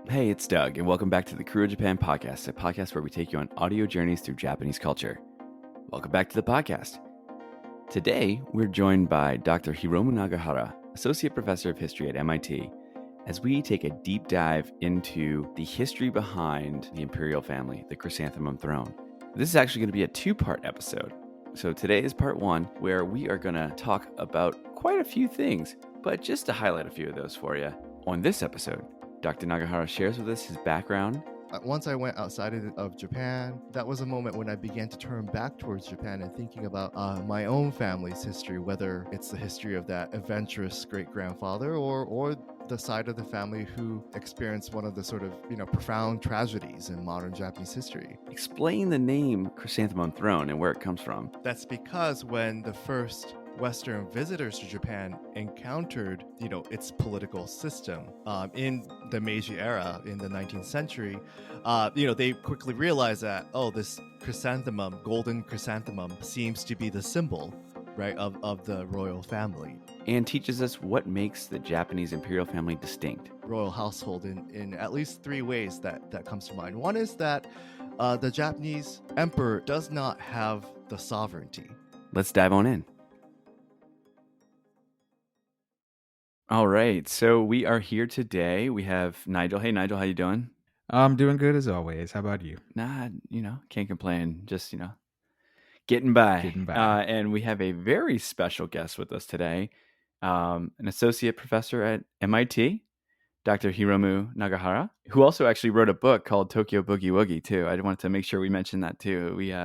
Hey, it's Doug, and welcome back to the Krewe Japan podcast, a podcast where we take you on audio journeys through Japanese culture. Welcome back to the podcast. Today, we're joined by Dr. Hiromu Nagahara, Associate Professor of History at MIT, as we take a deep dive into the history behind the Imperial Family, the Chrysanthemum throne. This is actually going to be a two-part episode. So today is part one, where we are going to talk about quite a few things, but just to highlight a few of those for you. On this episode, Dr. Nagahara shares with us his background. Once I went outside of Japan, that was a moment when I began to turn back towards Japan and thinking about my own family's history, whether it's the history of that adventurous great-grandfather or the side of the family who experienced one of the sort of, profound tragedies in modern Japanese history. Explain the name Chrysanthemum throne and where it comes from. That's because when the first Western visitors to Japan encountered, its political system in the Meiji era in the 19th century, they quickly realized that, this chrysanthemum, golden chrysanthemum, seems to be the symbol, right, of the royal family. And teaches us what makes the Japanese Imperial Family distinct. Royal household in at least three ways that comes to mind. One is that the Japanese emperor does not have the sovereignty. Let's dive on in. All right, so we are here today. We have Nigel. Hey, Nigel, how you doing? I'm doing good as always. How about you? Nah, can't complain. Just, getting by. Getting by. And we have a very special guest with us today, an associate professor at MIT, Dr. Hiromu Nagahara, who also actually wrote a book called Tokyo Boogie Woogie, too. I wanted to make sure we mentioned that, too.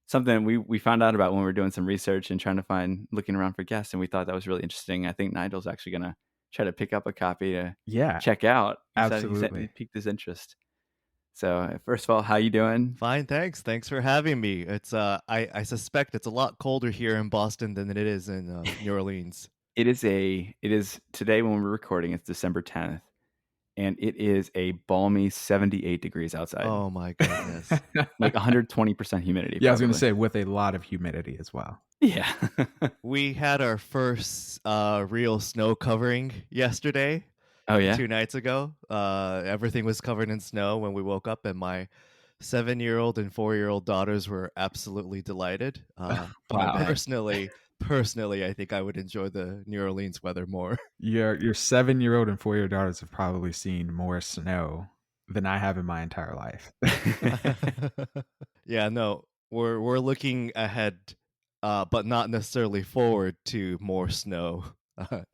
Something we found out about when we were doing some research and trying to looking around for guests, and we thought that was really interesting. I think Nigel's actually going to try to pick up a copy to check out. Absolutely. He piqued his interest. So first of all, how you doing? Fine, thanks. Thanks for having me. It's I suspect it's a lot colder here in Boston than it is in New Orleans. It is today when we're recording, it's December 10th. And it is a balmy 78 degrees outside. Oh my goodness. Like 120% humidity. Yeah, I was going to say with a lot of humidity as well. Yeah. We had our first real snow covering yesterday. Oh, yeah? 2 nights ago. Everything was covered in snow when we woke up, and my 7-year-old and 4-year-old daughters were absolutely delighted. Wow. Personally, I think I would enjoy the New Orleans weather more. Your 7-year-old and 4-year-old daughters have probably seen more snow than I have in my entire life. Yeah, no, we're looking ahead, but not necessarily forward to more snow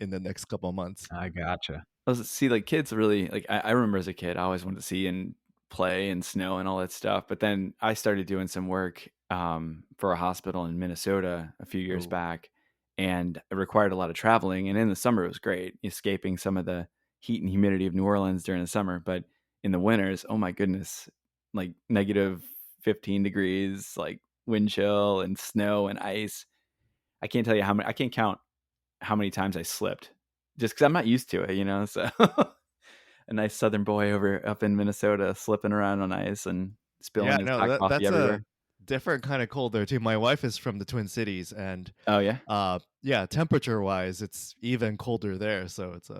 in the next couple of months. I gotcha. See, like kids really I remember as a kid, I always wanted to see and play and snow and all that stuff. But then I started doing some work for a hospital in Minnesota a few years back, and it required a lot of traveling. And in the summer, it was great, escaping some of the heat and humidity of New Orleans during the summer. But in the winters, oh my goodness, like negative 15 degrees, like wind chill and snow and ice. I can't tell you I can't count how many times I slipped just because I'm not used to it, so a nice southern boy up in Minnesota slipping around on ice and spilling his hot coffee that's everywhere. a different kind of cold there too. My wife is from the Twin Cities, and Oh, yeah? temperature wise, it's even colder there. So it's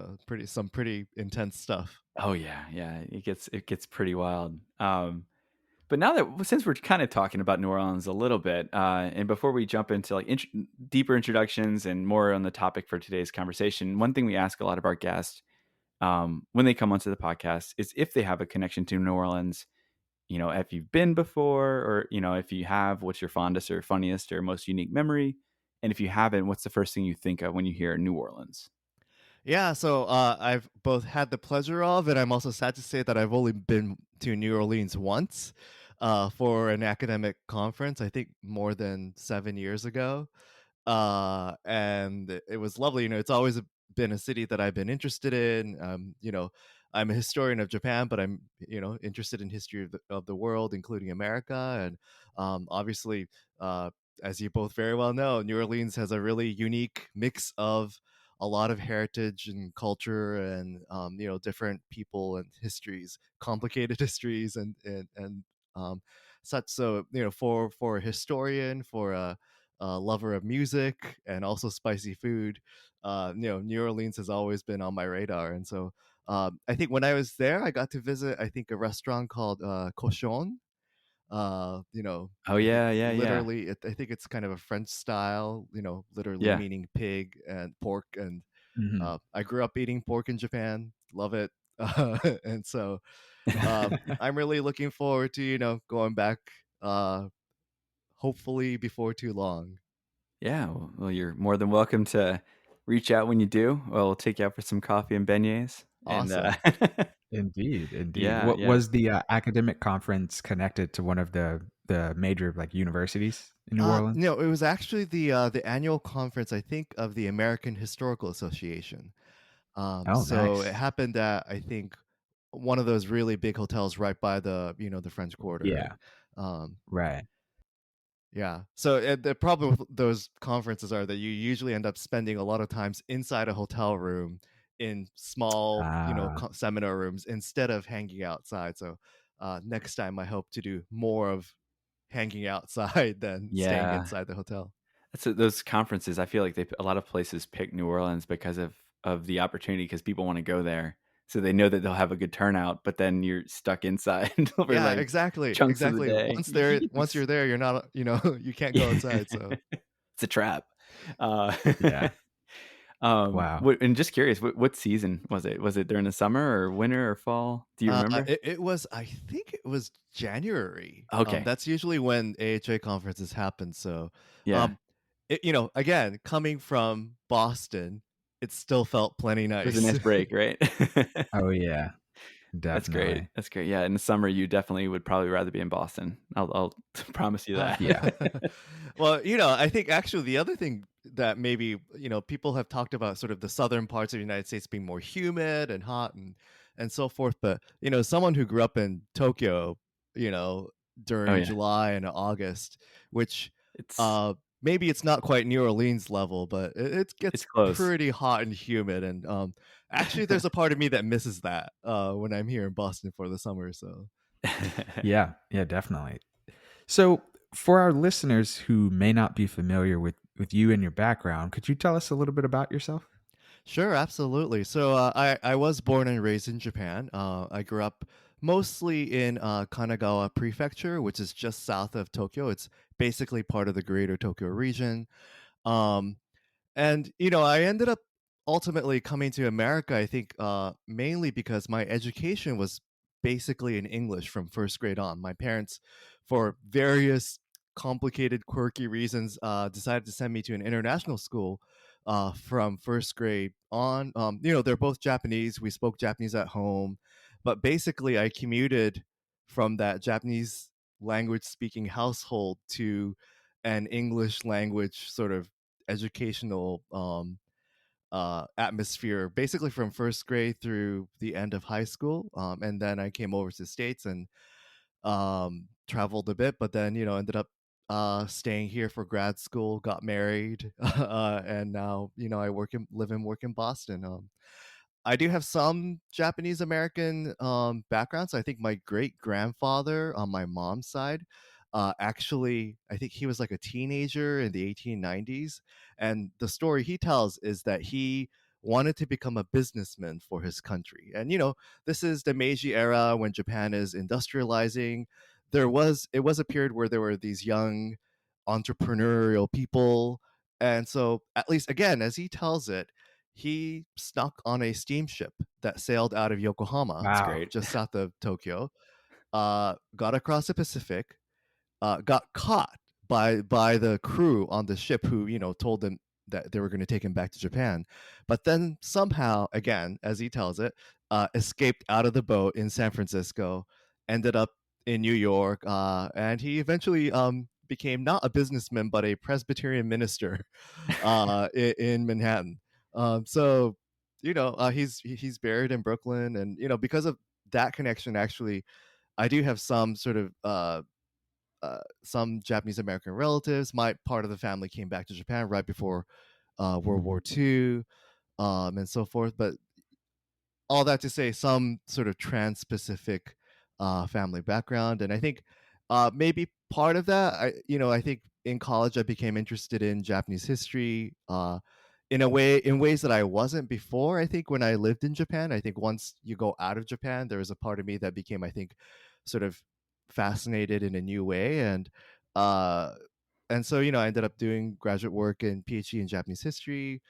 some pretty intense stuff. Oh, yeah. It gets pretty wild. But since we're kind of talking about New Orleans a little bit, and before we jump into deeper introductions and more on the topic for today's conversation, one thing we ask a lot of our guests when they come onto the podcast is if they have a connection to New Orleans, if you've been before, or, if you have, what's your fondest or funniest or most unique memory? And if you haven't, what's the first thing you think of when you hear New Orleans? Yeah, so I've both had the pleasure of, and I'm also sad to say that I've only been to New Orleans once for an academic conference, I think more than 7 years ago. And it was lovely. It's always been a city that I've been interested in. I'm a historian of Japan, but I'm, interested in history of the world, including America. And obviously, as you both very well know, New Orleans has a really unique mix of a lot of heritage and culture and different people and histories, complicated histories and such. So for a historian, for a a lover of music and also spicy food, New Orleans has always been on my radar. And so I think when I was there, I got to visit, I think, a restaurant called Cochon. Oh, I think yeah, yeah, yeah. literally, I think it's kind of a French style, literally Yeah. meaning pig and pork. And Mhm. I grew up eating pork in Japan, love it. And so I'm really looking forward to, going back, uh, hopefully before too long. Yeah, well, you're more than welcome to reach out when you do. We'll take you out for some coffee and beignets, and, Awesome. Indeed, indeed. yeah, What yeah. was the, academic conference connected to one of the major, like, universities in New Orleans? No, it was actually the annual conference, I think, of the American Historical Association. Oh, So it nice. happened at, I think, one of those really big hotels right by the French Quarter. Yeah, And um, right. yeah. So the problem with those conferences are that you usually end up spending a lot of times inside a hotel room in small, Ah, seminar rooms instead of hanging outside. So next time, I hope to do more of hanging outside than staying Yeah. inside the hotel. Those conferences, I feel like a lot of places pick New Orleans because of the opportunity, because people wanna go there, so they know that they'll have a good turnout, but then you're stuck inside for, Yeah, like, exactly, chunks of the exactly. day. Once Yes. you're there, you're not, you can't go Yeah. outside. So It's a trap. Uh, yeah. Wow. and just curious, what season was it? Was it during the summer or winter or fall? Do you remember? it was, I think it was January. Okay. That's usually when AHA conferences happen. So, Yeah. um, again, coming from Boston, it still felt plenty It was a nice. nice break, right? Oh, yeah, That's great. definitely. That's great. Yeah, in the summer, you definitely would probably rather be in Boston. I'll promise you Uh, that. Yeah. well, I think actually the other thing that maybe, people have talked about sort of the southern parts of the United States being more humid and hot and so forth. But, someone who grew up in Tokyo, you know, Oh, during yeah. July and August, which It's uh maybe it's not quite New Orleans level, but it it's gets close. pretty hot and humid. And actually there's a part of me that misses that when I'm here in Boston for the summer. So Yeah, yeah, definitely. So, for our listeners who may not be familiar with you and your background, could you tell us a little bit about yourself? sure, absolutely. So I was born and raised in Japan. I grew up mostly in Kanagawa Prefecture, which is just south of Tokyo. It's basically part of the Greater Tokyo region. Um, and I ended up ultimately coming to America, I think, mainly because my education was basically in English from first grade on. My parents, for various complicated, quirky reasons, decided to send me to an international school from first grade on. They're both Japanese. We spoke Japanese at home, but basically, I commuted from that Japanese language speaking household to an English language sort of educational atmosphere, basically from first grade through the end of high school. And then I came over to the States and traveled a bit, but then, ended up staying here for grad school, got married, and now, I live and work in Boston. I do have some Japanese American background. So I think my great grandfather on my mom's side, actually, I think he was like a teenager in the 1890s. And the story he tells is that he wanted to become a businessman for his country. And, this is the Meiji era when Japan is industrializing. It was a period where there were these young entrepreneurial people. And so, at least again, as he tells it, he snuck on a steamship that sailed out of Yokohama, That's Wow. great. just south of Tokyo, got across the Pacific, got caught by the crew on the ship who told them that they were going to take him back to Japan, but then somehow, again, as he tells it, escaped out of the boat in San Francisco, ended up in New York, and he eventually became not a businessman but a Presbyterian minister in Manhattan. So he's buried in Brooklyn, and because of that connection, actually, I do have some sort of some Japanese American relatives. My part of the family came back to Japan right before World War II, and so forth. But all that to say, some sort of trans-Pacific family background, and I think maybe part of that, I think in college, I became interested in Japanese history, in ways that I wasn't before. I think when I lived in Japan, I think once you go out of Japan, there was a part of me that became, I think, sort of fascinated in a new way, uh, and so I ended up doing graduate work and PhD in Japanese history.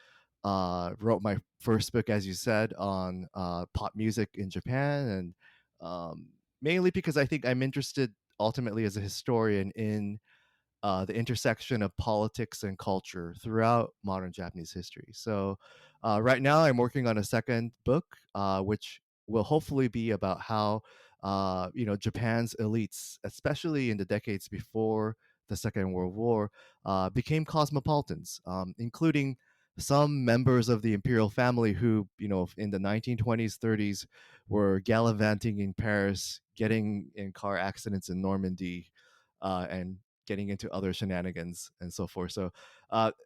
Wrote my first book, as you said, on pop music in Japan, and mainly because I think I'm interested ultimately as a historian in the intersection of politics and culture throughout modern Japanese history. So, right now, I'm working on a second book, which will hopefully be about how Japan's elites, especially in the decades before the Second World War, became cosmopolitans, including some members of the imperial family who, in the 1920s, 30s, were gallivanting in Paris, getting in car accidents in Normandy, and getting into other shenanigans and so forth. So,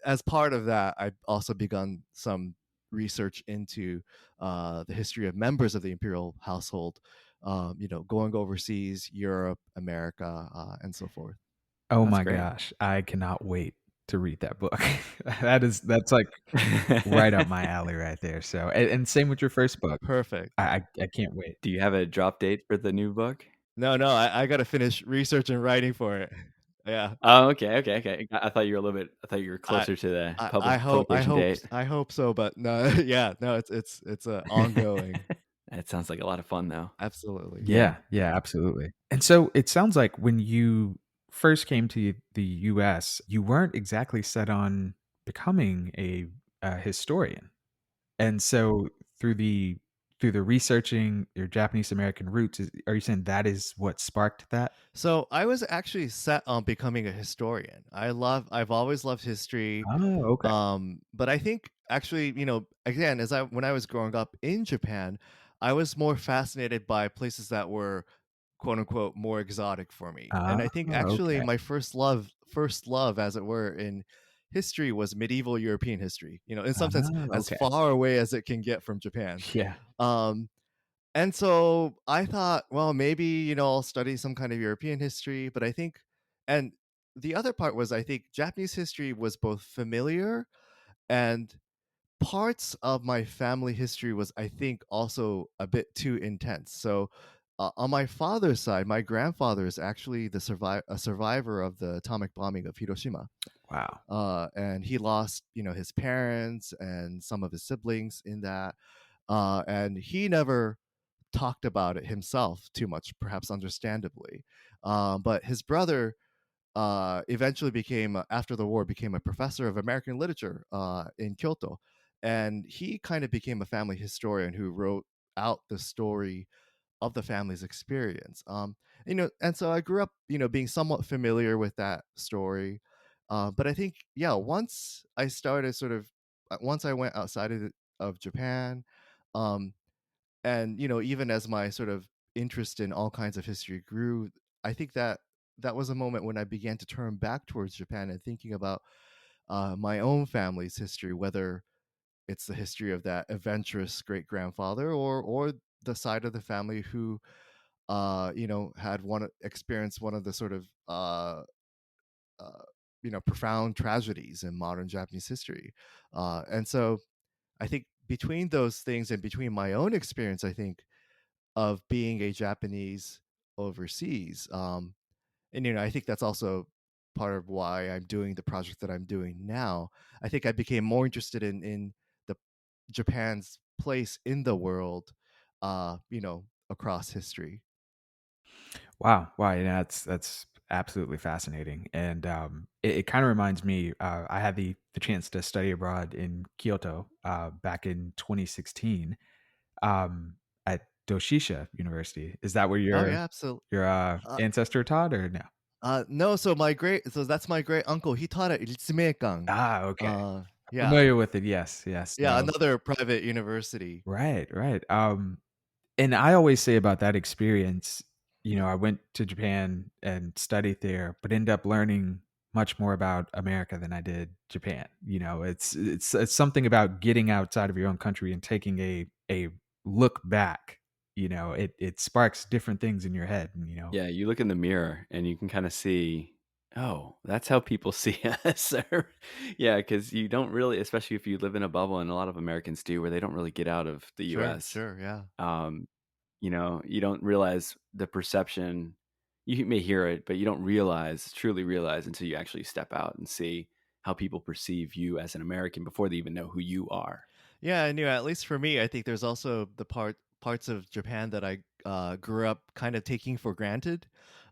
as part of that, I've also begun some research into the history of members of the imperial household, going overseas, Europe, America, and so forth. Oh That's my great. gosh, I cannot wait to read that book. That's like right up my alley right there. So, and same with your first book. Perfect. I can't wait. Do you have a drop date for the new book? No, no, I got to finish research and writing for it. Yeah. Oh, okay, okay, okay. I thought you were a little bit I thought you were I closer to the I hope publication date. I hope so, but no, yeah, no, it's ongoing. That sounds like a lot of fun, though. Absolutely. Yeah. Yeah, yeah, absolutely. And so it sounds like when you first came to the US, you weren't exactly set on becoming a historian. And so through the through the researching your Japanese American roots, are you saying that is what sparked that? So I was actually set on becoming a historian. I've always loved history. Oh, okay. But I think actually, again, when I was growing up in Japan, I was more fascinated by places that were quote unquote more exotic for me. Ah, And I think actually okay. my first love, as it were, in history was medieval European history, in some sense, Ah, as okay. far away as it can get from Japan. Yeah. Um, and so I thought, well, maybe, I'll study some kind of European history. But I think, and the other part was, I think Japanese history was both familiar, and parts of my family history was, I think, also a bit too intense. So, on my father's side, my grandfather is actually a survivor of the atomic bombing of Hiroshima, Wow. and he lost, his parents and some of his siblings in that, and he never talked about it himself too much, perhaps understandably. But his brother eventually became, after the war, became a professor of American literature in Kyoto, and he kind of became a family historian who wrote out the story of the family's experience. And so I grew up, being somewhat familiar with that story. But I think, yeah, once I went outside of Japan, um, and even as my sort of interest in all kinds of history grew, I think that was a moment when I began to turn back towards Japan and thinking about my own family's history, whether it's the history of that adventurous great grandfather, or the side of the family who had one experienced one of the sort of uh, profound tragedies in modern Japanese history. And so I think between those things and between my own experience, I think, of being a Japanese overseas. And I think that's also part of why I'm doing the project that I'm doing now. I think I became more interested in the Japan's place in the world, across history. Wow. Wow. Yeah, that's absolutely fascinating. And it kind of reminds me, I had the chance to study abroad in Kyoto back in 2016 at Doshisha University. Is that where Oh yeah, absolutely. your Uh, ancestor taught or no? no, so that's my great uncle. He taught at Ritsumeikan. Ah, okay. Yeah, Familiar with it. Yes. Yes. yeah, So, another private university. right. Right. And I always say about that experience, I went to Japan and studied there, but ended up learning much more about America than I did Japan. It's something about getting outside of your own country and taking a look back. It sparks different things in your head. Yeah, you look in the mirror and you can kinda see Oh, that's how people see us. Yeah, because you don't really, especially if you live in a bubble, and a lot of Americans do, where they don't really get out of the Sure, US. sure, yeah. Um, you don't realize the perception. You may hear it, but you don't realize, truly realize, until you actually step out and see how people perceive you as an American before they even know who you are. Yeah, I knew. At least for me, I think there's also the parts of Japan that I grew up kind of taking for granted.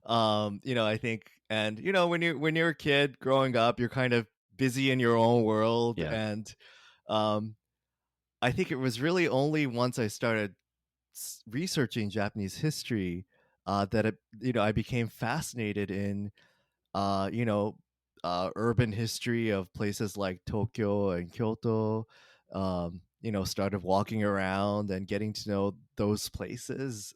I think, and when you're a kid growing up, you're kind of busy in your own world, Yeah. and um, I think it was really only once I started researching Japanese history that I became fascinated in uh, you know, urban history of places like Tokyo and Kyoto. Started walking around and getting to know those places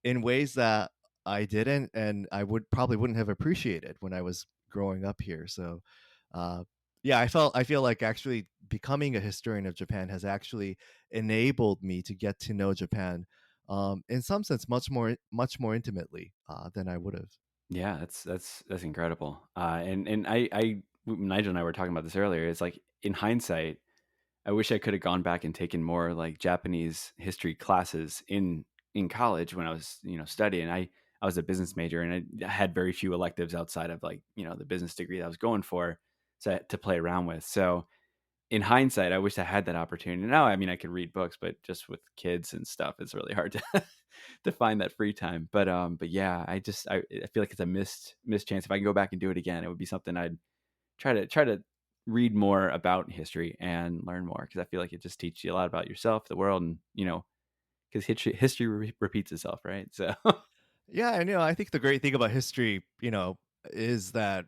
in ways that I didn't, and I wouldn't have appreciated when I was growing up here. So, uh, yeah, I feel like actually becoming a historian of Japan has actually enabled me to get to know Japan, in some sense, much more intimately than I would have. Yeah, that's incredible. And Nigel and I were talking about this earlier. It's like in hindsight, I wish I could have gone back and taken more like Japanese history classes in college when I was, studying. I was a business major, and I had very few electives outside of like, the business degree that I was going for, to play around with. So in hindsight, I wish I had that opportunity. Now, I mean, I could read books, but just with kids and stuff, it's really hard to to find that free time. But yeah, I feel like it's a missed chance. If I can go back and do it again, it would be something I'd try to read more about history and learn more, because I feel like it just teaches you a lot about yourself, the world, and because history repeats itself, right? So Yeah, I know. I think the great thing about history, is that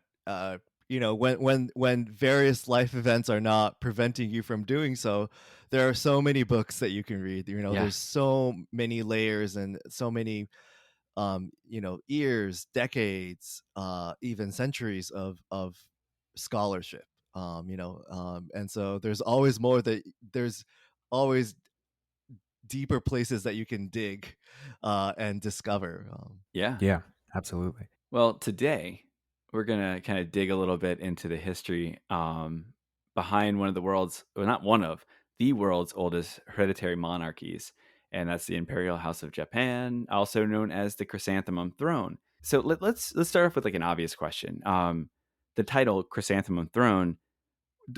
when various life events are not preventing you from doing so, there are so many books that you can read. yeah, There's so many layers and so many years, decades, even centuries of scholarship. And so there's always deeper places that you can dig and discover. yeah. Yeah, absolutely. Well, today we're gonna kind of dig a little bit into the history behind one of the world's, well, not one of the world's oldest hereditary monarchies, and that's the Imperial House of Japan, also known as the Chrysanthemum Throne. So let's start off with like an obvious question. The title Chrysanthemum Throne,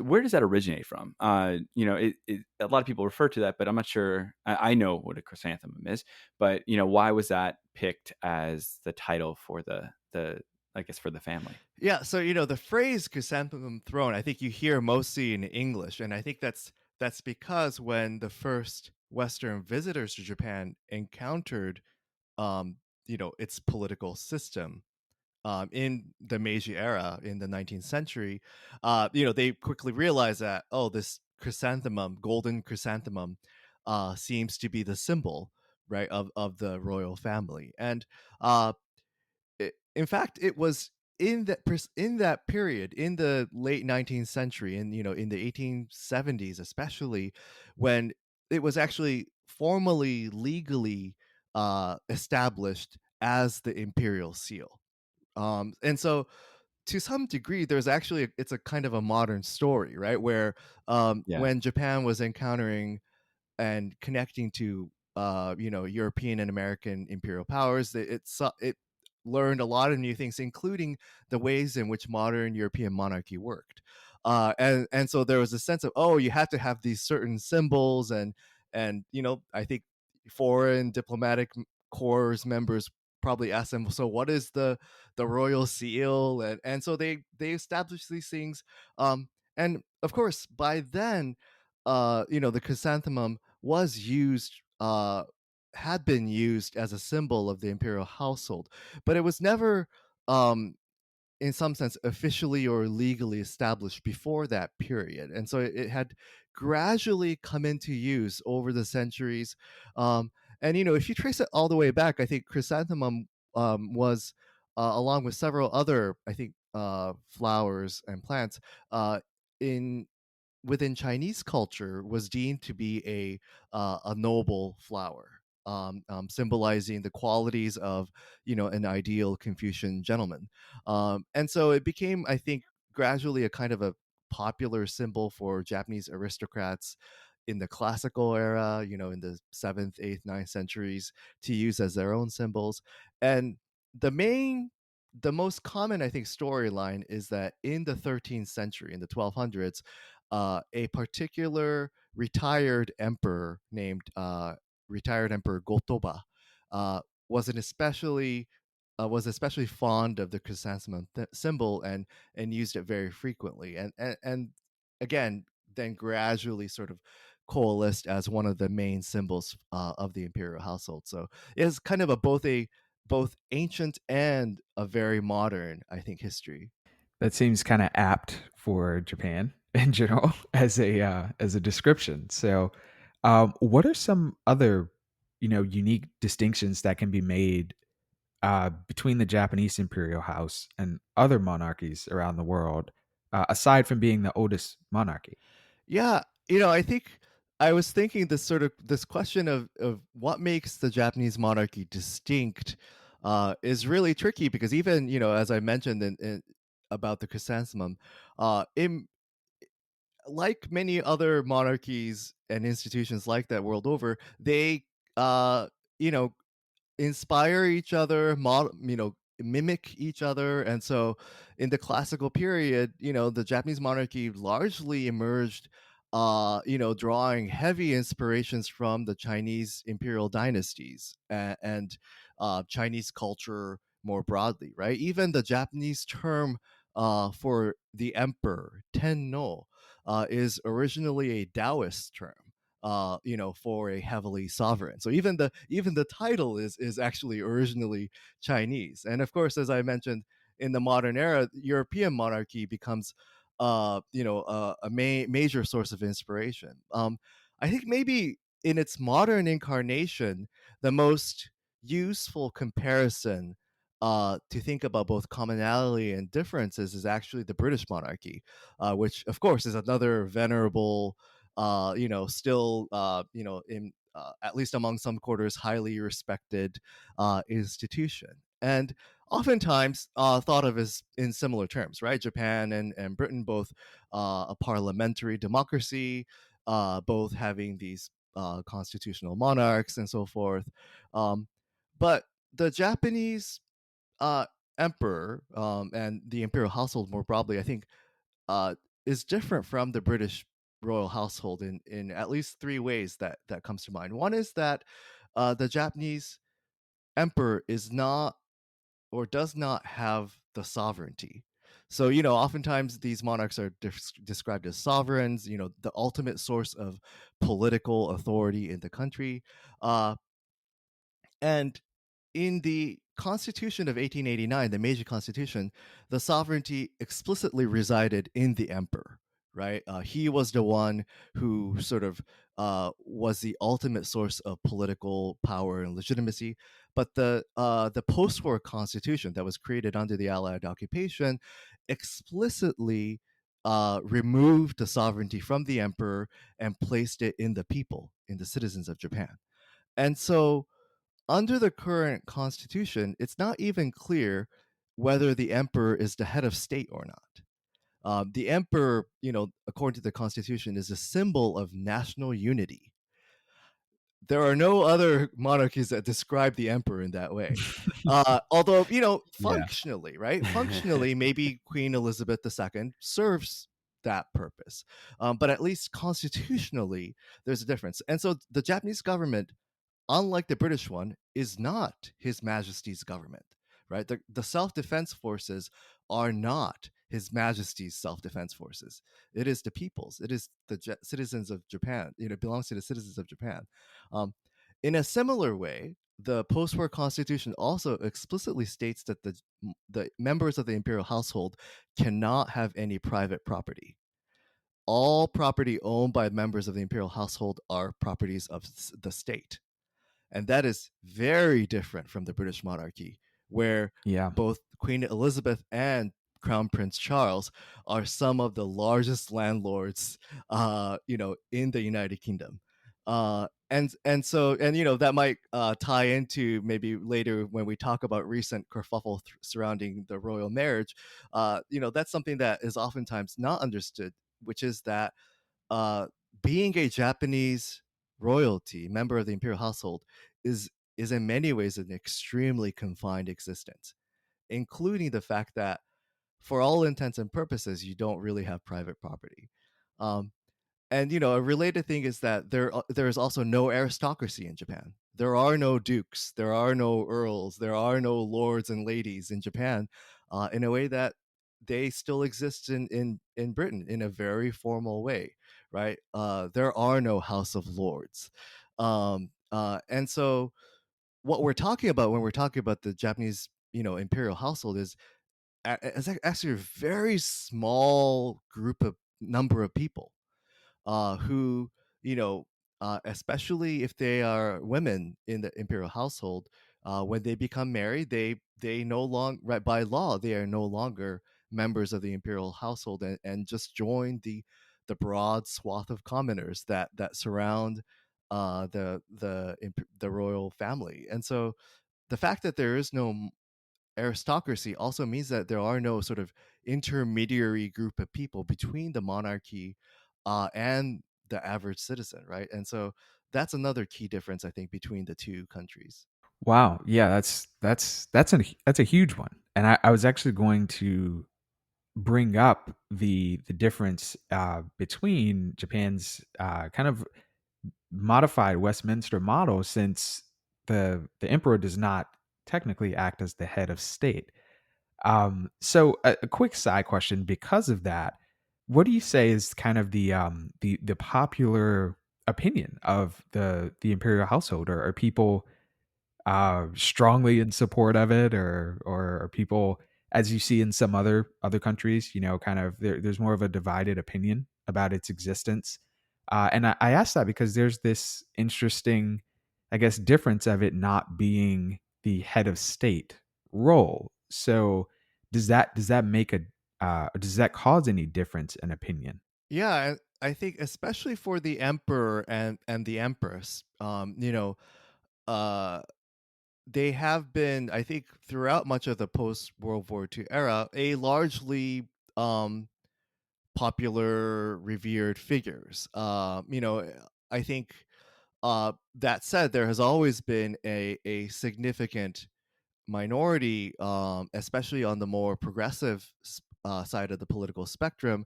where does that originate from? A lot of people refer to that, but I'm not sure. I know what a chrysanthemum is, but why was that picked as the title for the I guess for the family? Yeah, so the phrase "chrysanthemum throne," I think you hear mostly in English, and I think that's because when the first Western visitors to Japan encountered, um, its political system, in the Meiji era in the 19th century, they quickly realized that, oh, this chrysanthemum, golden chrysanthemum, seems to be the symbol, right, of the royal family, and uh, in fact, it was in that period, in the late 19th century, and in the 1870s, especially, when it was actually formally, legally established as the imperial seal. And so, to some degree, it's a kind of a modern story, right? Where Yeah, when Japan was encountering and connecting to European and American imperial powers, it learned a lot of new things, including the ways in which modern European monarchy worked. And so there was a sense of, oh, you had to have these certain symbols, and I think foreign diplomatic corps members probably asked them, so what is the royal seal? And so they established these things, and of course by then, the chrysanthemum was used, had been used as a symbol of the imperial household, but it was never, um, in some sense, officially or legally established before that period. And so it had gradually come into use over the centuries. Um, and, if you trace it all the way back, I think chrysanthemum was, along with several other, I think, flowers and plants, in within Chinese culture, was deemed to be a noble flower. symbolizing the qualities of, an ideal Confucian gentleman. And so it became, I think, gradually a kind of a popular symbol for Japanese aristocrats in the classical era, in the 7th, 8th, 9th centuries, to use as their own symbols. And the main the most common, I think, storyline is that in the 13th century, in the 1200s, a particular retired emperor Gotoba, uh, was an especially was especially fond of the chrysanthemum symbol, and used it very frequently, and again, then gradually sort of coalesced as one of the main symbols of the imperial household. So it's kind of a both ancient and a very modern, I think, history. That seems kind of apt for Japan in general as a description. So, what are some other unique distinctions that can be made between the Japanese imperial house and other monarchies around the world, aside from being the oldest monarchy? Yeah, I think I was thinking this question of what makes the Japanese monarchy distinct is really tricky, because even, as I mentioned about the chrysanthemum, in like many other monarchies and institutions like that world over, they you know inspire each other, mimic each other. And so in the classical period, the Japanese monarchy largely emerged, drawing heavy inspirations from the Chinese imperial dynasties, and Chinese culture more broadly, right? Even the Japanese term for the emperor, Tenno, is originally a Taoist term, for a heavily sovereign. So even the title is actually originally Chinese. And of course, as I mentioned, in the modern era, European monarchy becomes, a major source of inspiration. I think maybe in its modern incarnation, the most useful comparison to think about both commonality and differences is actually the British monarchy, which of course is another venerable, still, in at least among some quarters, highly respected institution. And oftentimes thought of as in similar terms, right? Japan and Britain, both a parliamentary democracy, both having these constitutional monarchs and so forth. Um, but the Japanese uh, emperor, and the imperial household more broadly, I think, uh, is different from the British royal household in at least three ways that comes to mind. One is that the Japanese emperor is not, or does not have, the sovereignty. So, oftentimes these monarchs are described as sovereigns, the ultimate source of political authority in the country. And in the Constitution of 1889, the Meiji Constitution, the sovereignty explicitly resided in the emperor, right? He was the one who sort of was the ultimate source of political power and legitimacy. But the post-war Constitution that was created under the Allied occupation explicitly removed the sovereignty from the emperor and placed it in the people, in the citizens of Japan. And so under the current constitution, it's not even clear whether the emperor is the head of state or not. The emperor, according to the constitution, is a symbol of national unity. There are no other monarchies that describe the emperor in that way. Although, Yeah. functionally, right? Functionally, maybe Queen Elizabeth II serves that purpose. But at least constitutionally, there's a difference. And so the Japanese government, unlike the British one, is not His Majesty's government, right? The self defense forces are not His Majesty's self defense forces. It is the people's. It is the citizens of Japan. It belongs to the citizens of Japan. Um, in a similar way, the post-war constitution also explicitly states that the members of the imperial household cannot have any private property. All property owned by members of the imperial household are properties of the state. And that is very different from the British monarchy, where Yeah. both Queen Elizabeth and Crown Prince Charles are some of the largest landlords, in the United Kingdom. and so that might tie into maybe later when we talk about recent kerfuffle surrounding the royal marriage. That's something that is oftentimes not understood, which is that uh, being a Japanese royalty member of the imperial household is is in many ways an extremely confined existence, including the fact that for all intents and purposes you don't really have private property. Um, and a related thing is that there is also no aristocracy in Japan. There are no dukes, there are no earls, there are no lords and ladies in Japan, in a way that they still exist in Britain in a very formal way, right? There are no House of Lords, and so what we're talking about when we're talking about the Japanese, imperial household is actually a very small group of number of people who, you know, especially if they are women in the imperial household, when they become married, they no longer, right, by law, they are no longer members of the imperial household, and just join the broad swath of commoners that surround the royal family. And so the fact that there is no aristocracy also means that there are no sort of intermediary group of people between the monarchy and the average citizen, right? And so that's another key difference, I think, between the two countries. Wow, yeah, that's a huge one, and I was actually going to bring up the difference between Japan's kind of modified Westminster model, since the emperor does not technically act as the head of state. So a quick side question because of that, what do you say is kind of the popular opinion of the imperial household? Or are people strongly in support of it, or are people, as you see in some other countries, kind of there's more of a divided opinion about its existence? And I ask that because there's this interesting, I guess, difference of it not being the head of state role. So does that make a does that cause any difference in opinion? Yeah, I think especially for the emperor and the empress, uh, they have been, I think, throughout much of the post World War II era, a largely um, popular, revered figures. I think that said, there has always been a significant minority, especially on the more progressive side of the political spectrum,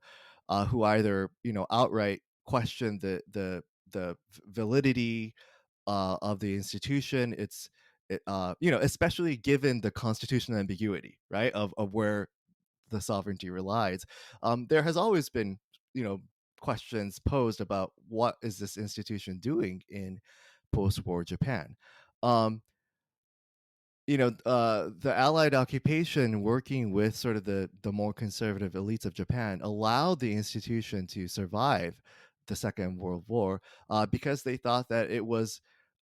who either outright question the validity of the institution. Especially given the constitutional ambiguity, right, of where the sovereignty relies. There has always been, you know, questions posed about what is this institution doing in post-war Japan. Um, the Allied occupation, working with sort of the more conservative elites of Japan, allowed the institution to survive the Second World War because they thought that it was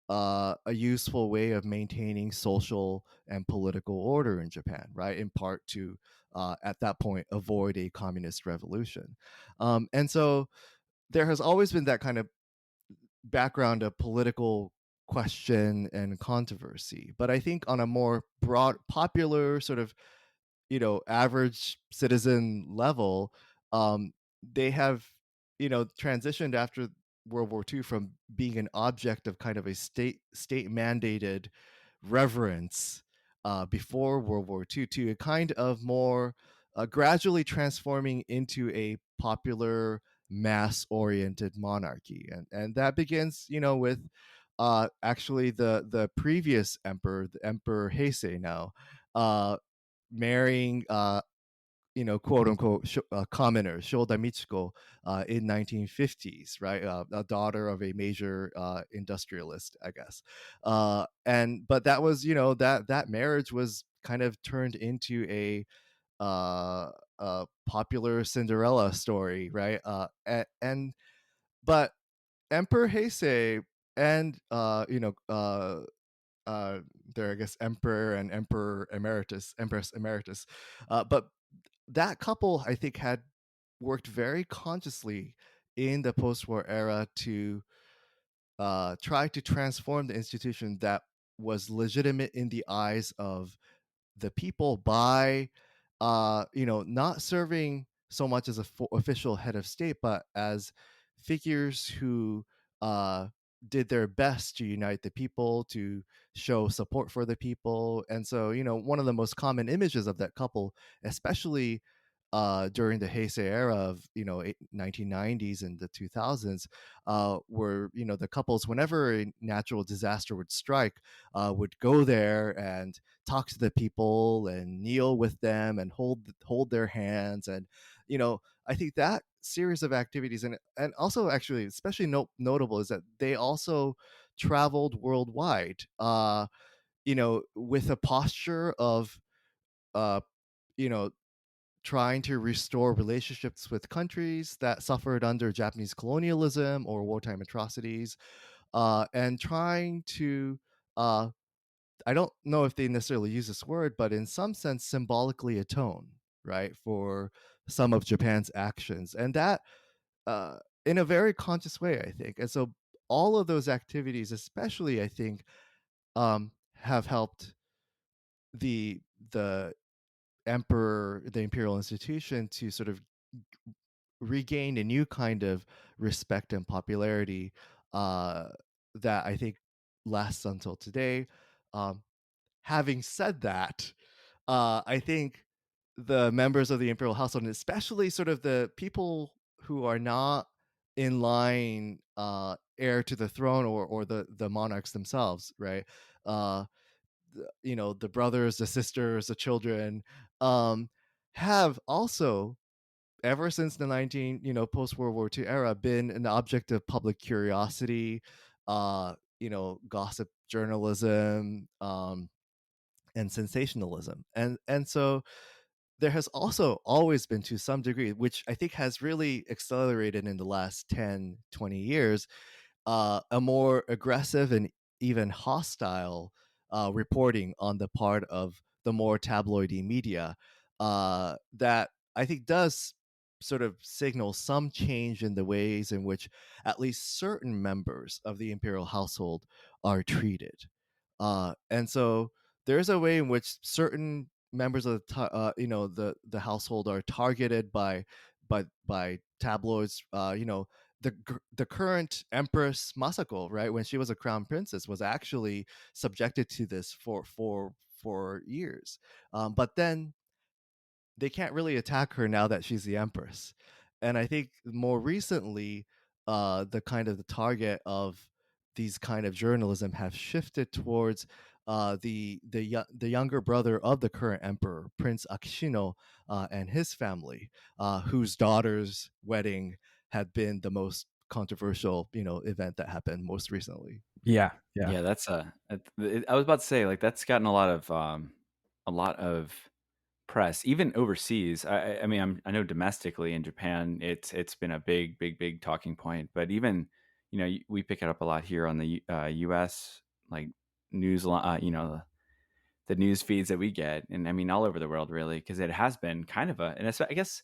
a useful way of maintaining social and political order in Japan, right? In part to, at that point, avoid a communist revolution. And so there has always been that kind of background of political question and controversy. But I think on a more broad, popular sort of, average citizen level, they have, transitioned after World War II from being an object of kind of a state mandated reverence before World War II to a kind of more gradually transforming into a popular mass oriented monarchy. And that begins, with actually the previous emperor, the Emperor Heisei now, marrying quote unquote commoners, Shoda Michiko, in 1950s, right? A daughter of a major industrialist, I guess. And but that was, that marriage was kind of turned into a popular Cinderella story, right? And but Emperor Heisei and their, I guess, emperor and empress emeritus, but that couple, I think, had worked very consciously in the post-war era to tried to transform the institution that was legitimate in the eyes of the people by not serving so much as a official head of state, but as figures who uh did their best to unite the people, to show support for the people. And so, one of the most common images of that couple, especially during the Heisei era of 1990s and the 2000s, were the couples, whenever a natural disaster would strike, would go there and talk to the people and kneel with them and hold their hands. And I think that series of activities, and also actually especially notable, is that they also traveled worldwide, with a posture of uh you know trying to restore relationships with countries that suffered under Japanese colonialism or wartime atrocities, and trying to uh I don't know if they necessarily use this word, but in some sense, symbolically atone, right, for some of Japan's actions, and that uh, in a very conscious way, I think. And so, all of those activities, especially, I think, have helped the emperor, the imperial institution, to sort of regain a new kind of respect and popularity, uh, that I think lasts until today. Um, Having said that, I think the members of the imperial household, and especially sort of the people who are not in line, heir to the throne, or the monarchs themselves, right? Uh, the brothers, the sisters, the children, um, have also, ever since the post World War II era, been an object of public curiosity, gossip journalism, and sensationalism. And so there has also always been, to some degree, which I think has really accelerated in the last 10, 20 years, a more aggressive and even hostile reporting on the part of the more tabloidy media, that I think does sort of signal some change in the ways in which at least certain members of the imperial household are treated. And so there's a way in which certain members of the household are targeted by tabloids. The current Empress Masako, right, when she was a crown princess, was actually subjected to this for years. But then they can't really attack her now that she's the empress. And I think more recently, the target of these kind of journalism have shifted towards the younger brother of the current emperor, Prince Akishino, and his family, whose daughter's wedding had been the most controversial, event that happened most recently. Yeah, yeah. Yeah, that's I was about to say, like, that's gotten a lot of press, even overseas. I mean, I know domestically in Japan, it's been a big talking point, but even, we pick it up a lot here on the U.S. like the news feeds that we get, and I mean all over the world really, because it has been kind of and it's, I guess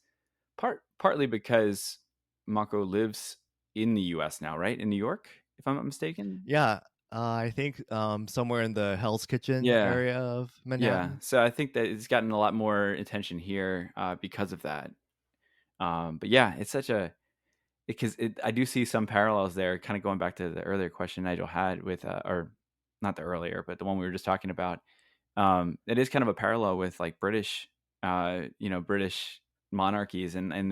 partly because Mako lives in the U.S. now, right, in New York, if I'm not mistaken. Yeah, I think somewhere in the Hell's Kitchen Yeah, area of yeah. Manhattan. So I think that it's gotten a lot more attention here because of that. But yeah, it's such a because I do see some parallels there, kind of going back to the earlier question Nigel had with, or not the earlier, but the one we were just talking about. It is kind of a parallel with like British monarchies, and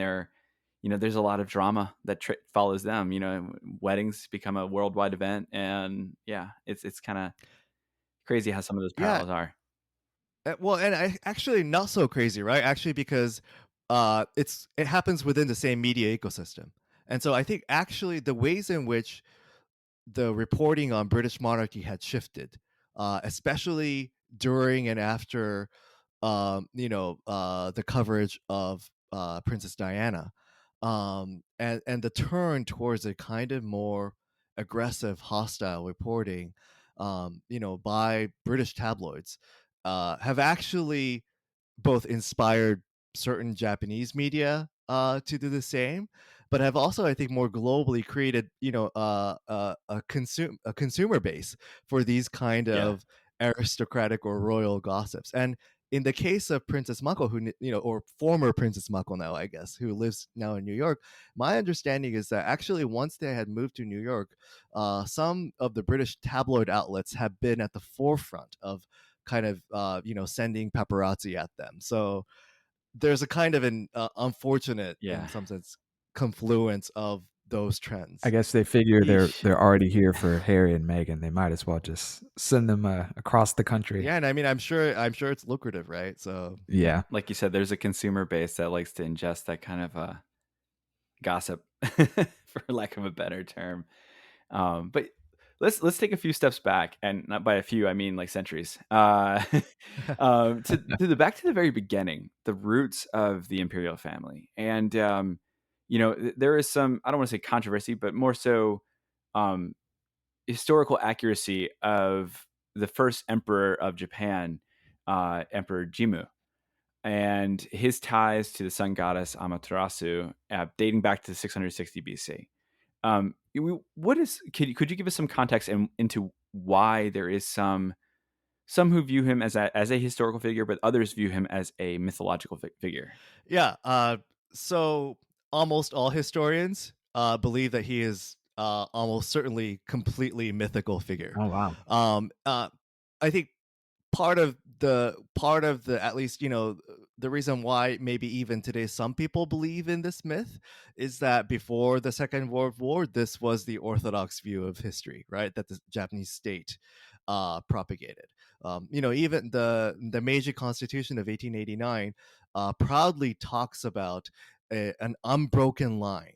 there's a lot of drama that follows them. Weddings become a worldwide event, and yeah, it's kind of crazy how some of those Yeah, parallels are. well, and I actually not so crazy, right? Actually, because it happens within the same media ecosystem, and so I think actually the ways in which the reporting on British monarchy had shifted, especially during and after, the coverage of Princess Diana, and the turn towards a kind of more aggressive, hostile reporting, by British tabloids, have actually both inspired certain Japanese media to do the same, but have also, I think, more globally created, a consumer base for these kind Yeah. of aristocratic or royal gossips. And in the case of Princess Mako, or former Princess Mako now, I guess, who lives now in New York, my understanding is that actually once they had moved to New York, some of the British tabloid outlets have been at the forefront of kind of sending paparazzi at them. So there's a kind of an unfortunate, in Yeah. some sense, confluence of those I trends. guess they figure Yeesh. they're already here for Harry and Meghan. They might as well just send them across the country. Yeah, and I mean, I'm sure it's lucrative, right? So Yeah, Like you said, there's a consumer base that likes to ingest that kind of gossip, for lack of a better term. But let's take a few steps back, and not by a few, I mean like centuries. Back to the very beginning, the roots of the imperial family, and there is some, I don't want to say controversy, but more so um, historical accuracy of the first emperor of Japan, Emperor Jimmu, and his ties to the sun goddess Amaterasu, dating back to 660 BC. What is? Could you give us some context into why there is some who view him as a historical figure, but others view him as a mythological figure? yeah, so almost all historians believe that he is almost certainly completely mythical figure. oh wow. I think part of the at least the reason why maybe even today some people believe in this myth is that before the Second World War, this was the orthodox view of history, right, that the Japanese state propagated. Even the Meiji Constitution of 1889 proudly talks about an unbroken line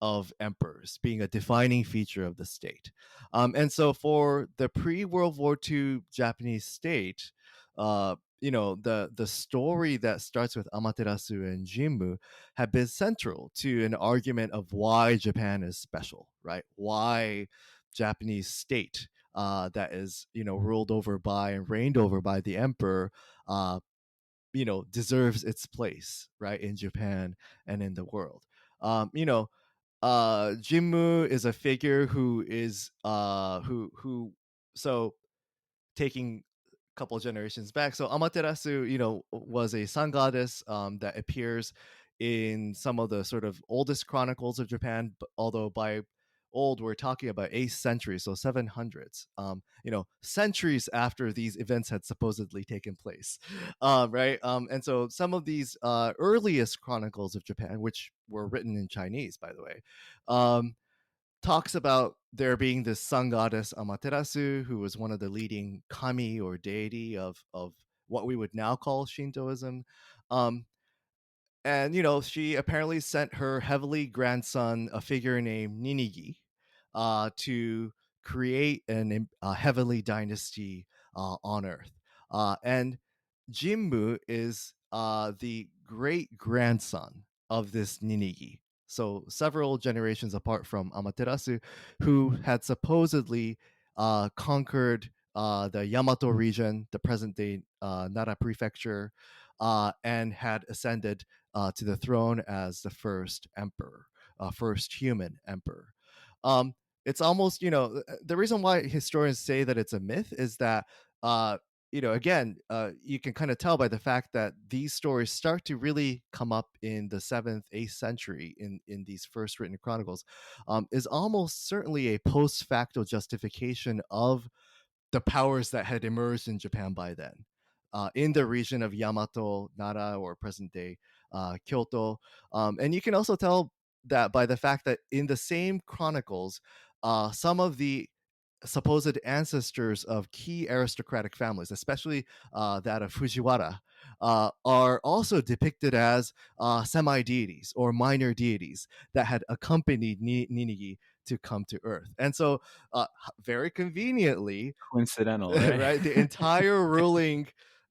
of emperors being a defining feature of the state. And so for the pre-World War II Japanese state, the story that starts with Amaterasu and Jinmu have been central to an argument of why Japan is special, right? Why Japanese state that is ruled over by and reigned over by the emperor deserves its place, right, in Japan and in the world. Jinmu is a figure who is who so taking a couple generations back. So Amaterasu, was a sun goddess that appears in some of the sort of oldest chronicles of Japan, but although by old we're talking about 8th century, so 700s, centuries after these events had supposedly taken place. Right, and so some of these earliest chronicles of Japan, which were written in Chinese, by the way, um, talks about there being this sun goddess Amaterasu, who was one of the leading kami or deity of what we would now call Shintoism. Um, and she apparently sent her heavenly grandson, a figure named Ninigi, to create a heavenly dynasty on Earth. And Jinmu is the great grandson of this Ninigi. So several generations apart from Amaterasu, who had supposedly conquered the Yamato region, the present day Nara prefecture, and had ascended to the throne as the first emperor, first human emperor. Um, it's almost, the reason why historians say that it's a myth is that, again, you can kind of tell by the fact that these stories start to really come up in the 7th, 8th century in these first written chronicles, is almost certainly a post facto justification of the powers that had emerged in Japan by then, in the region of Yamato, Nara, or present day Kyoto. And you can also tell that by the fact that in the same chronicles, some of the supposed ancestors of key aristocratic families, especially that of Fujiwara, are also depicted as semi deities or minor deities that had accompanied Ninigi to come to Earth. And so, very conveniently, Coincidental, right? right, the entire ruling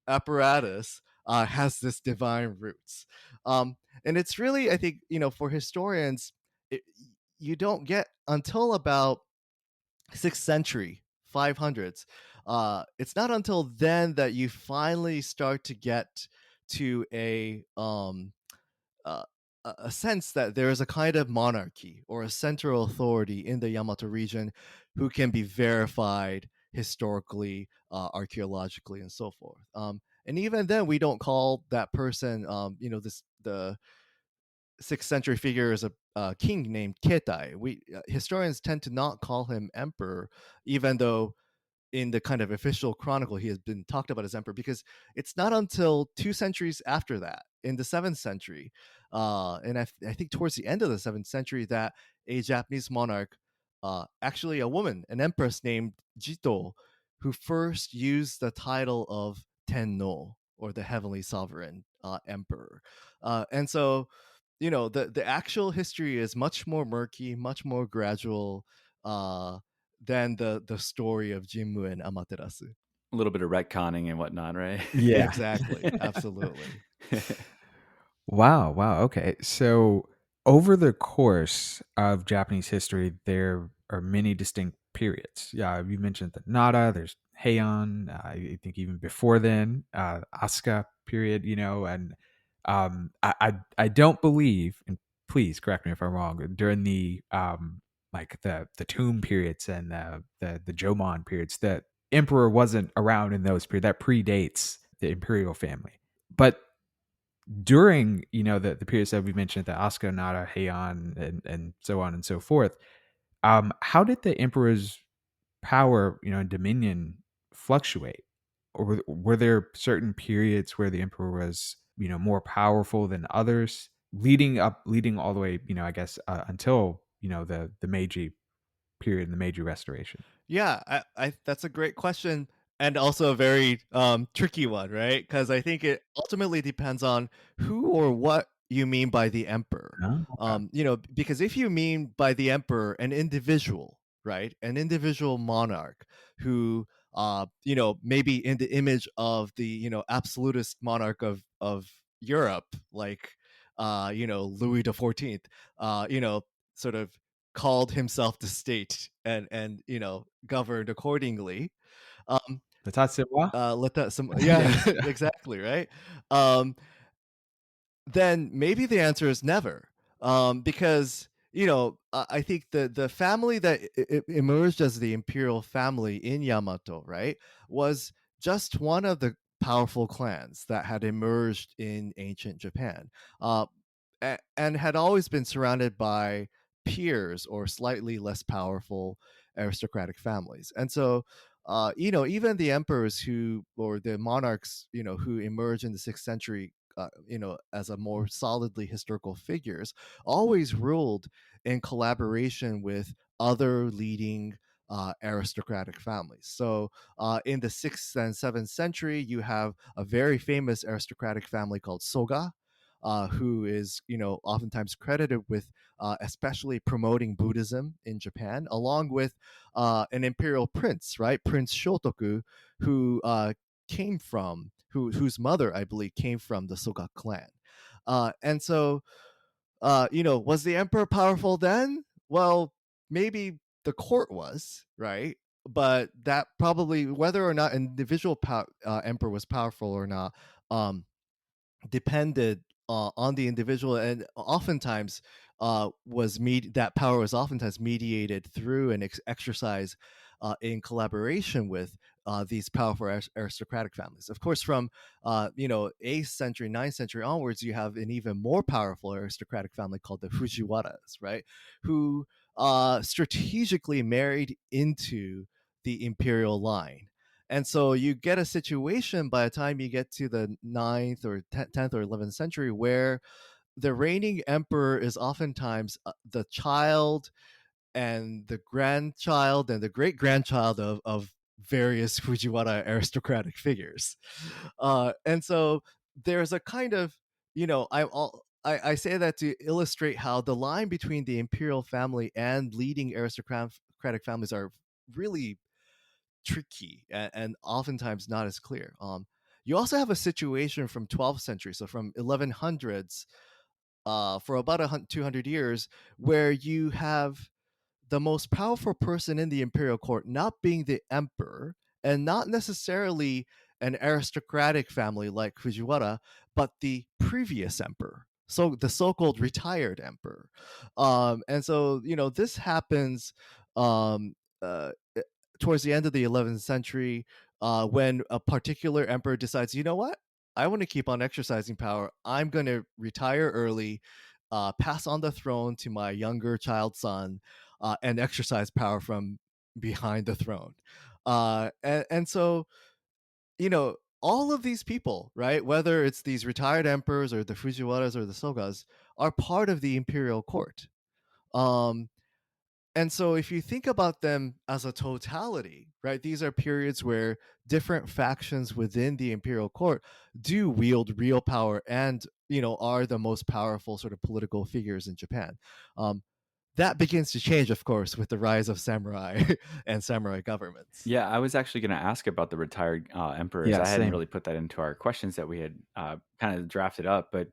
apparatus has this divine roots. And it's really, I think, for historians, it, you don't get until about 6th century 500s. It's not until then that you finally start to get to a a sense that there is a kind of monarchy or a central authority in the Yamato region who can be verified historically, archaeologically, and so forth. And even then, we don't call that person, this the 6th century figure is a king named Ketai. We historians tend to not call him emperor, even though in the kind of official chronicle he has been talked about as emperor, because it's not until 2 centuries after that, in the 7th century, and I think towards the end of the 7th century, that a Japanese monarch, actually a woman, an empress named Jito, who first used the title of Tenno, or the heavenly sovereign, emperor. And so, the actual history is much more murky, much more gradual, than the story of Jinmu and Amaterasu. A little bit of retconning and whatnot, right? Yeah. Exactly, absolutely. Wow, wow, okay. So over the course of Japanese history, there are many distinct periods. Yeah, you mentioned the Nara, there's Heian, I think even before then, Asuka period, and I don't believe, and please correct me if I'm wrong, during the like the tomb periods and the Jomon periods, the emperor wasn't around in those periods. That predates the imperial family. But during the periods that we mentioned, the Asuka, Nara, Heian, and so on and so forth, how did the emperor's power and dominion fluctuate, or were there certain periods where the emperor was more powerful than others, leading all the way, I guess, until the Meiji period, the Meiji Restoration? Yeah, that's a great question, and also a very tricky one, right? Because I think it ultimately depends on who or what you mean by the emperor. Oh, okay. Because if you mean by the emperor an individual, right, an individual monarch who, maybe in the image of the absolutist monarch of Europe, like Louis XIV, sort of called himself the state and governed accordingly. Um, The Tatsuwa? let that some Yeah. yeah, exactly, right. Um, then maybe the answer is never, because I think the family that emerged as the imperial family in Yamato, right, was just one of the powerful clans that had emerged in ancient Japan, uh, and had always been surrounded by peers or slightly less powerful aristocratic families. And so even the emperors who, or the monarchs, who emerged in the 6th century, as a more solidly historical figures, always ruled in collaboration with other leading aristocratic families. So in the 6th and 7th century, you have a very famous aristocratic family called Soga, who is oftentimes credited with especially promoting Buddhism in Japan, along with an imperial prince, right, Prince Shotoku, who came from whose mother, I believe, came from the Soga clan. And so, was the emperor powerful then? Well, maybe the court was, right? But that probably, whether or not an individual emperor was powerful or not, um, depended on the individual, and oftentimes that power was oftentimes mediated through an exercise in collaboration with these powerful aristocratic families. Of course, from 8th century, 9th century onwards, you have an even more powerful aristocratic family called the Fujiwaras, right, who strategically married into the imperial line. And so you get a situation by the time you get to the 9th or 10th or 11th century where the reigning emperor is oftentimes the child and the grandchild and the great grandchild of various Fujiwara aristocratic figures. And so there's a kind of, I say that to illustrate how the line between the imperial family and leading aristocratic families are really tricky and oftentimes not as clear. You also have a situation from 12th century, so from 1100s, for about 200 years, where you have the most powerful person in the imperial court not being the emperor and not necessarily an aristocratic family like Fujiwara, but the previous emperor. the so-called retired emperor. And so this happens um, uh, towards the end of the 11th century, when a particular emperor decides, you know what, I want to keep on exercising power. I'm going to retire early, pass on the throne to my younger child son, and exercise power from behind the throne. And so, all of these people, right, whether it's these retired emperors or the Fujiwaras or the Sogas, are part of the imperial court. Um, and so if you think about them as a totality, right, these are periods where different factions within the imperial court do wield real power and, are the most powerful sort of political figures in Japan. That begins to change, of course, with the rise of samurai and samurai governments. Yeah, I was actually going to ask about the retired emperors. Yeah, I hadn't same. really put that into our questions that we had kind of drafted up, but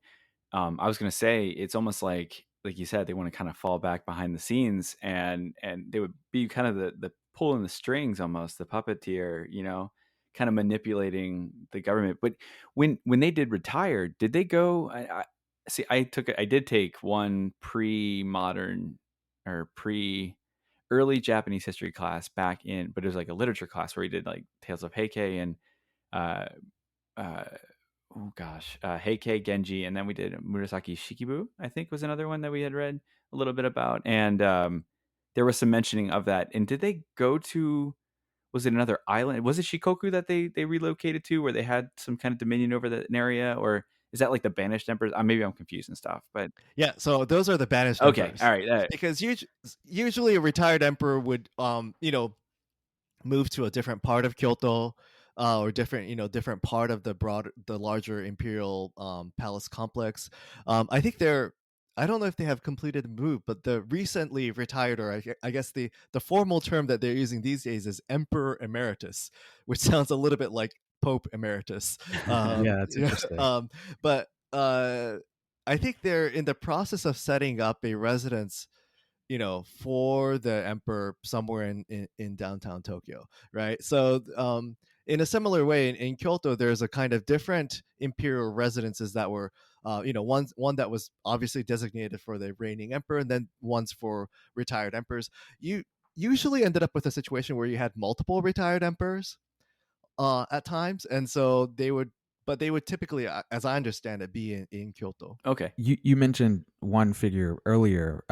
I was going to say it's almost like you said, they want to kind of fall back behind the scenes, and they would be kind of the pulling the strings, almost the puppeteer, kind of manipulating the government. But when they did retire, did they go? See. I did take one pre-modern or early Japanese history class back in, but it was like a literature class where we did like Tales of Heike and uh, uh, Heike, Genji, and then we did Murasaki Shikibu, I think was another one that we had read a little bit about. And there was some mentioning of that. And did they go to, was it another island? Was it Shikoku that they relocated to, where they had some kind of dominion over that area? Or is that like the banished emperors? Maybe I'm confused and stuff, but Yeah, so those are the banished okay. emperors. All right. Because usually a retired emperor would move to a different part of Kyoto, or different part of the larger imperial palace complex. I don't know if they have completed the move, but the recently retired, or I guess the formal term that they're using these days is Emperor Emeritus, which sounds a little bit like Pope Emeritus. Yeah, that's interesting. But I think they're in the process of setting up a residence, for the emperor somewhere in downtown Tokyo, right? So in a similar way, in Kyoto, there's a kind of different imperial residences that were, one that was obviously designated for the reigning emperor, and then ones for retired emperors. You usually ended up with a situation where you had multiple retired emperors at times, and so they would typically, as I understand it, be in Kyoto. Okay. You mentioned one figure earlier.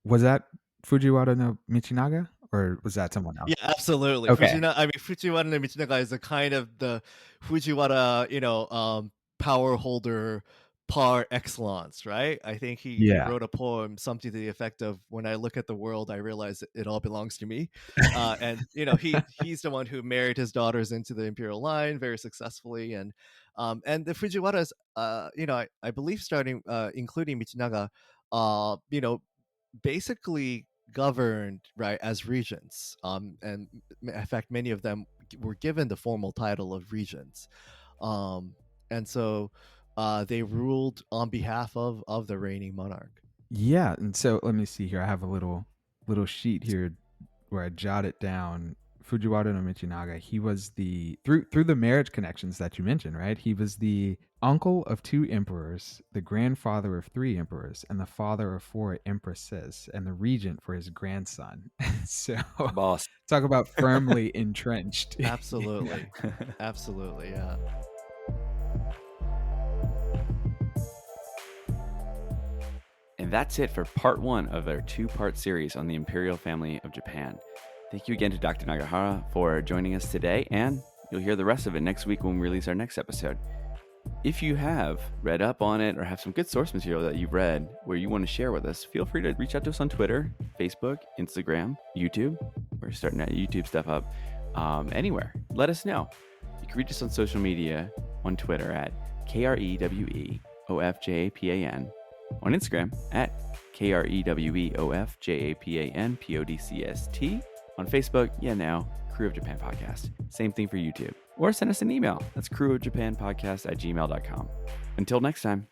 Was that Fujiwara no Michinaga, or was that someone else? Yeah, absolutely. Okay. Fujiwara no Michinaga is a kind of the Fujiwara, power holder par excellence, right? I think he wrote a poem, something to the effect of, "When I look at the world, I realize it all belongs to me." And he's the one who married his daughters into the imperial line very successfully, and the Fujiwaras, I believe, starting including Michinaga, basically governed, right, as regents, and in fact many of them were given the formal title of regents, and so they ruled on behalf of the reigning monarch. Yeah, and so let me see here. I have a little sheet here where I jotted down Fujiwara no Michinaga. He was through the marriage connections that you mentioned, right? He was the uncle of 2 emperors, the grandfather of 3 emperors, and the father of 4 empresses, and the regent for his grandson. So, Boss. talk about firmly entrenched. Absolutely. Absolutely, yeah. And that's it for part 1 of their 2-part series on the Imperial Family of Japan. Thank you again to Dr. Nagahara for joining us today, and you'll hear the rest of it next week when we release our next episode. If you have read up on it or have some good source material that you've read where you want to share with us, feel free to reach out to us on Twitter, Facebook, Instagram, YouTube. We're starting that YouTube stuff up. Anywhere. Let us know. You can reach us on social media on Twitter at KREWEOFJAPAN, on Instagram at KREWEOFJAPANPODCST, on Facebook, Krewe of Japan Podcast. Same thing for YouTube. Or send us an email. That's krewofjapanpodcast@gmail.com. Until next time.